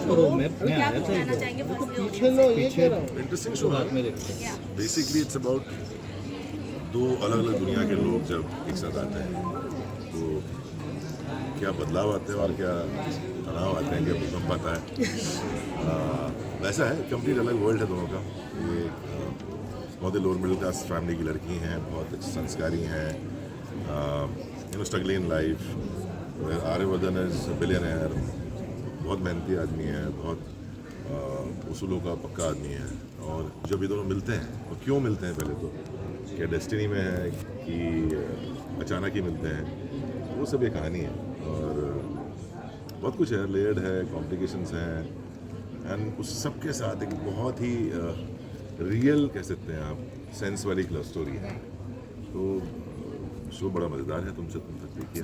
Show क्या कुछ कहना चाहेंगे पीछे इंटरेस्टिंग शो हाथ में है। देखते हैं। बेसिकली इट्स अबाउट दो अलग अलग दुनिया के लोग जब एक साथ आते हैं तो क्या बदलाव आते हैं और क्या तनाव आते हैं, क्या भूकंप आता है। वैसा है, कंप्लीट अलग वर्ल्ड है दोनों का। ये बहुत ही लोअर मिडिल क्लास फैमिली की लड़की हैं, बहुत अच्छी संस्कारी हैं, struggling in life. Aryavardhan is billionaire, बहुत मेहनती आदमी है, बहुत उसूलों का पक्का आदमी है। और जब ये दोनों मिलते हैं, और क्यों मिलते हैं, पहले तो क्या डेस्टिनी में है कि अचानक ही मिलते हैं, वो सब ये कहानी है। और बहुत कुछ है, लेयर्ड है, कॉम्प्लिकेशंस हैं, एंड उस सब के साथ एक बहुत ही रियल कह सकते हैं आप, सेंस वाली लव स्टोरी है। तो शो बड़ा मज़ेदार है, तुम तक देखिए।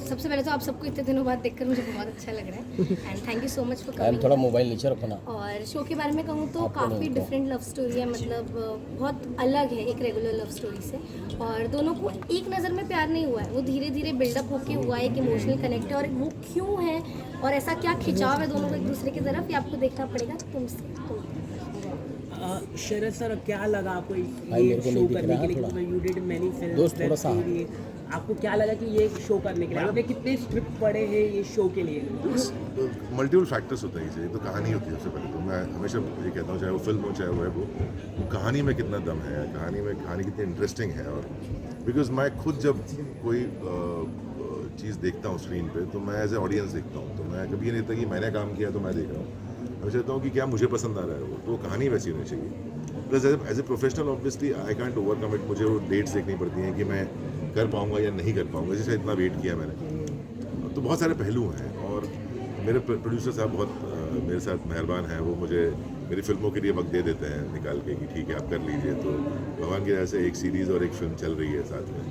सबसे पहले तो आप सबको इतने दिनों बाद देखकर मुझे बहुत अच्छा लग रहा है and thank you so much for coming. थोड़ा मोबाइल नीचे रखो ना। और शो के बारे में कहूँ तो काफ़ी डिफरेंट लव स्टोरी है, मतलब बहुत अलग है एक रेगुलर लव स्टोरी से। और दोनों को एक नज़र में प्यार नहीं हुआ है, वो धीरे धीरे बिल्डअप होके हुआ है, एक इमोशनल कनेक्ट है। और वो क्यों है और ऐसा क्या खिंचाव है दोनों को एक दूसरे की तरफ, ये आपको देखना पड़ेगा तुमसे। शरद सर, क्या लगा आपको भाई, ये मेरे को शो नहीं दिख करने रहा के लिए? थोड़ा। यू डिड मेनी दोस्त, थोड़ा सा। फिल्म, आपको क्या लगा कि ये शो करने के लिए आपने कितने स्क्रिप्ट पढ़े हैं ये शो के लिए? मल्टीपल फैक्टर्स होते हैं इसे, तो कहानी होती है सबसे पहले। तो मैं हमेशा ये कहता हूँ, चाहे वो फिल्म हो चाहे वो है वो कहानी में कितना दम है, कहानी कितनी इंटरेस्टिंग है। और बिकॉज मैं खुद जब कोई चीज़ देखता हूँ स्क्रीन पे, तो मैं एज ए ऑडियंस देखता हूँ। तो मैं कभी ये नहीं कहता कि मैंने काम किया तो मैं देख रहा हूँ। मैं चाहता हूँ कि क्या मुझे पसंद आ रहा है वो, तो कहानी वैसी होनी चाहिए। Plus as a professional obviously I can't overcome it. मुझे वो डेट्स देखनी पड़ती हैं कि मैं कर पाऊँगा या नहीं कर पाऊँगा, जैसे इतना वेट किया मैंने। तो बहुत सारे पहलू हैं। और मेरे प्रोड्यूसर साहब बहुत मेरे साथ मेहरबान हैं, वो मुझे मेरी फिल्मों के लिए वक्त दे देते हैं निकाल के कि ठीक है आप कर लीजिए। तो भगवान की वजह से एक सीरीज़ और एक फिल्म चल रही है साथ में।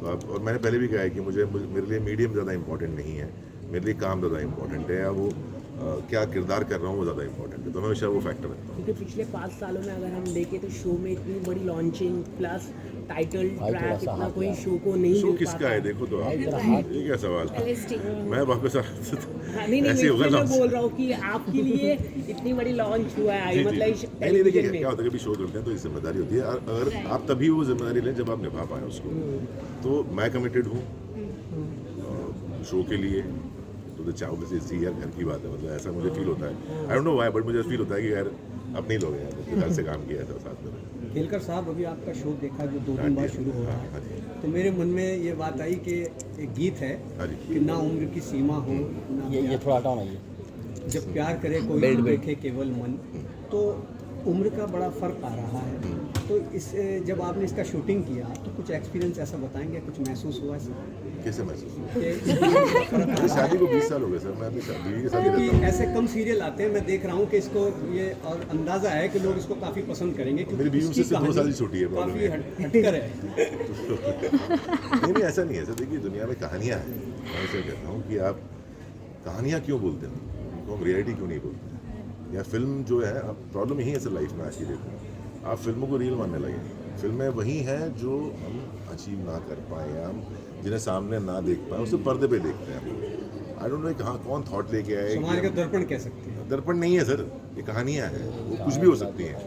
तो आप, और मैंने पहले भी कहा है कि मेरे लिए मीडियम ज़्यादा इंपॉर्टेंट नहीं है, मेरे लिए काम ज़्यादा इंपॉर्टेंट है, या वो क्या किरदार कर रहा हूँ वो ज़्यादा इंपॉर्टेंट है। तो मैं हमेशा वो फैक्टर रखता हूँ। क्योंकि पिछले 5 सालों में अगर हम देखें तो शो में इतनी बड़ी लॉन्चिंग प्लस टाइटल ट्रैक इतना कोई शो को नहीं शो मिल किसका पाता है देखो तो आप, ये क्या सवाल था? मैं वापस नहीं ऐसे होगा मैं लॉन्च। बोल रहा हूँ कि आपके लिए इतनी बड़ी लॉन्च हुआ है जी, जी, मतलब जी। नहीं देखिए क्या होता है, कभी शो करते हैं तो ये जिम्मेदारी होती है। अगर आप तभी वो जिम्मेदारी लें जब आप निभा पाएँ उसको। तो मैं कमिटेड हूँ शो के लिए। तो चाहो किसी यार घर की बात है, मतलब ऐसा मुझे फील होता है। I don't know why, but मुझे फील होता है कि यार अपने ही लोग हैं, तो घर से काम किया था साथ में। खेलकर साहब, अभी आपका शो देखा जो 2 दिन बाद शुरू हो रहा है, तो मेरे मन में ये बात आई कि एक गीत है कि ना उम्र की सीमा हो ना ये थोड़ा हटाओ ना, ये जब प्यार करे कोई देखे केवल मन। तो उम्र का बड़ा फ़र्क आ रहा है। तो इस जब आपने इसका शूटिंग किया तो कुछ एक्सपीरियंस ऐसा बताएंगे, कुछ महसूस हुआ ऐसा? कैसे महसूस हुआ? कि मेरी शादी को 20 साल हो गए सर, मैं अपनी बीवी के साथ ही रहता हूँ। ऐसे कम सीरियल आते हैं, मैं देख रहा हूँ कि इसको ये और अंदाज़ा है कि लोग इसको काफ़ी पसंद करेंगे क्योंकि मेरी बीवी इसकी मुझसे 2 साल ही छोटी है, काफ़ी हटकर है। नहीं ऐसा नहीं है सर। देखिए दुनिया में कहानियाँ हैं। मैं इसे कहता हूँ कि आप कहानियाँ क्यों बोलते हैं, उनको हम रियलिटी क्यों नहीं बोलते? या फिल्म जो है, अब प्रॉब्लम यही है सर लाइफ में आज की डेट में, आप फिल्मों को रियल मानने लगे। फिल्में वही हैं जो हम अचीव ना कर पाए, या हम जिन्हें सामने ना देख पाए, उसे पर्दे पे देखते हैं। आई डोंट नो कहाँ कौन थॉट लेके आए। समाज का दर्पण कह सकते हैं। दर्पण नहीं है सर, ये कहानियाँ हैं, वो कुछ भी हो सकती हैं,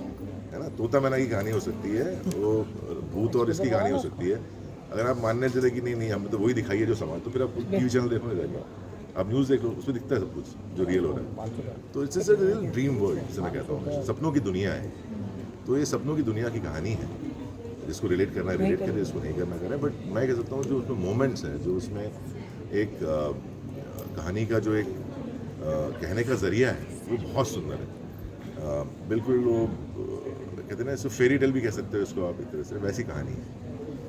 है ना। तोता मैना की कहानी हो सकती है, वो भूत और इसकी कहानी हो सकती है। अगर आप मानने चले कि नहीं हमने तो वही दिखाई है जो समाज, तो फिर आप टीवी चैनल देखने जाएंगे, आप न्यूज़ देख लो, उसमें दिखता है सब कुछ जो रियल हो रहा है। तो it's a real dream world जिसे मैं कहता हूँ, सपनों की दुनिया है। तो ये सपनों की दुनिया की कहानी है, जिसको रिलेट करना है रिलेट करें, जिसको नहीं करना करें। बट मैं कह सकता हूँ जो उसमें मोमेंट्स हैं, जो उसमें एक कहानी का जो एक कहने का जरिया है, वो बहुत सुंदर है। बिल्कुल वो कहते हैं ना, इसको फेरी टेल भी कह सकते हो इसको आप एक तरह से, वैसी कहानी है।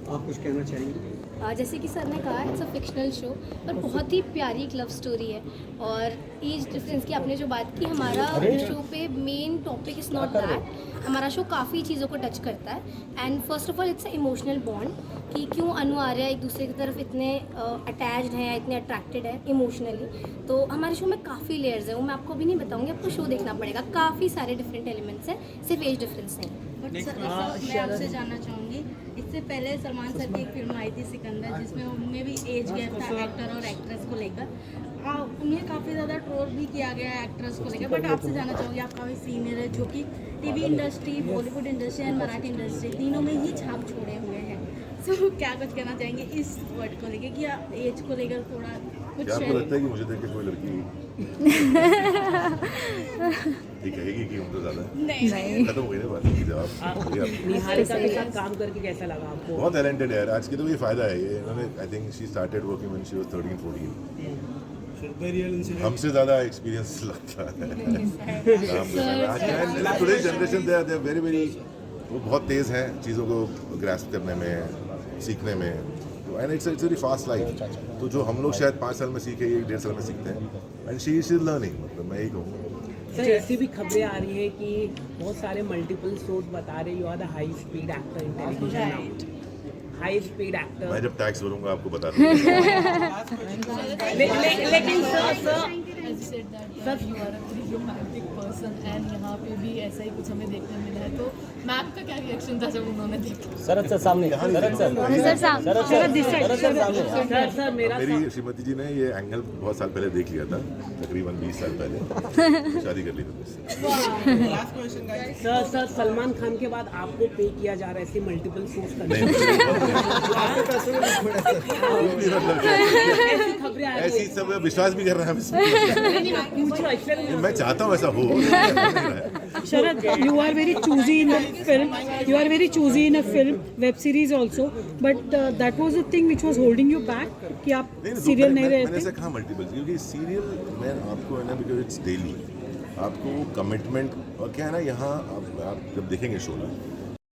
आप कुछ कहना चाहेंगे? जैसे कि सर ने कहा इट्स अ फिक्शनल शो, पर बहुत ही प्यारी एक लव स्टोरी है। और एज डिफरेंस की आपने जो बात की, हमारा शो पे main topic is not that. हमारा शो काफ़ी चीज़ों को टच करता है। And first of all it's a emotional bond कि क्यों अनु आर्या एक दूसरे की तरफ इतने अटैच्ड हैं, इतने अट्रैक्टेड है इमोशनली। तो हमारे शो में काफ़ी लेयर्स हैं, वो मैं आपको भी नहीं बताऊँगी, आपको शो देखना पड़ेगा। काफ़ी सारे डिफरेंट एलिमेंट्स हैं, सिर्फ एज डिफरेंस नहीं। बट सर मैं आपसे जानना चाहूँगी, इससे पहले सलमान सर की एक फिल्म आई थी सिकंदर, जिसमें उनमें भी एज गैप था एक्टर और एक्ट्रेस को लेकर। उन्हें काफ़ी ज़्यादा ट्रोल भी किया गया है एक्ट्रेस को लेकर, बट आपसे जानना चाहूँगी, आप काफ़ी सीनियर है जो कि TV industry, Bollywood industry and Marathi industry तीनों में ही छाप छोड़े हुए हैं। सो क्या कुछ कहना चाहेंगे इस वर्ड को लेकर, कि एज को लेकर थोड़ा कुछ क्या आपको share- लगता है कि मुझे देख के कोई लड़की ये कहेगी कि उम्र ज़्यादा है? नहीं खत्म हो गई ना बात की जवाब। निहारिका के साथ काम करके कैसा लगा आपको? बहुत टैलेंटेड है यार, आज के तो ये फ़ायदा है ये इन्होंने, I think she started working when she was 13-14। हमसे ज़्यादा एक्सपीरियंस लगता है। Today generation they are very very, वो बहुत तेज़ हैं चीज़ों को ग्रैस्प करने में, सीखने में, and it's very fast life. तो जो हम लोग शायद 5 साल में सीखे, ये 1.5 साल में सीखते हैं, एंड शी इज लर्निंग, मतलब मैं यही कहूँगा। सर ऐसी भी खबरें आ रही हैं कि बहुत सारे मल्टीपल सोर्स बता रहे you are the high speed actor in television, high speed actor. मैं जब टैक्स भरूंगा आपको बता दूंगा। लेकिन sir As you said that you are a very romantic person and यहाँ पे भी ऐसा ही कुछ हमें देखने मिला है, तो मैम का क्या रिएक्शन था जब उन्होंने देखा? शरद सर सामने, शरद सर सामने। सर मेरा मेरी श्रीमती जी ने ये एंगल बहुत साल पहले देख लिया था, तकरीबन 20 साल पहले शादी कर ली थी मुझसे। सर सलमान खान के बाद आपको पे किया जा रहा है ऐसे मल्टीपल सोर्स का? नहीं, ऐसी खबरें आ रही ऐसी सब विश्वास भी कर रहा है इसमें। है, पूछो इसलिए मैं चाहता हूँ ऐसा हो, Sharad, you are very choosy in the film. You are very choosy in a film, web series also. But that was the thing which was holding you back कि आप सीरियल नहीं मैंने रहते. ऐसा कहा मल्टीपल, क्योंकि सीरियल में आपको है ना, बिकॉज इट्स डेली, आपको कमिटमेंट, और क्या है ना, यहाँ आप जब देखेंगे शो ना,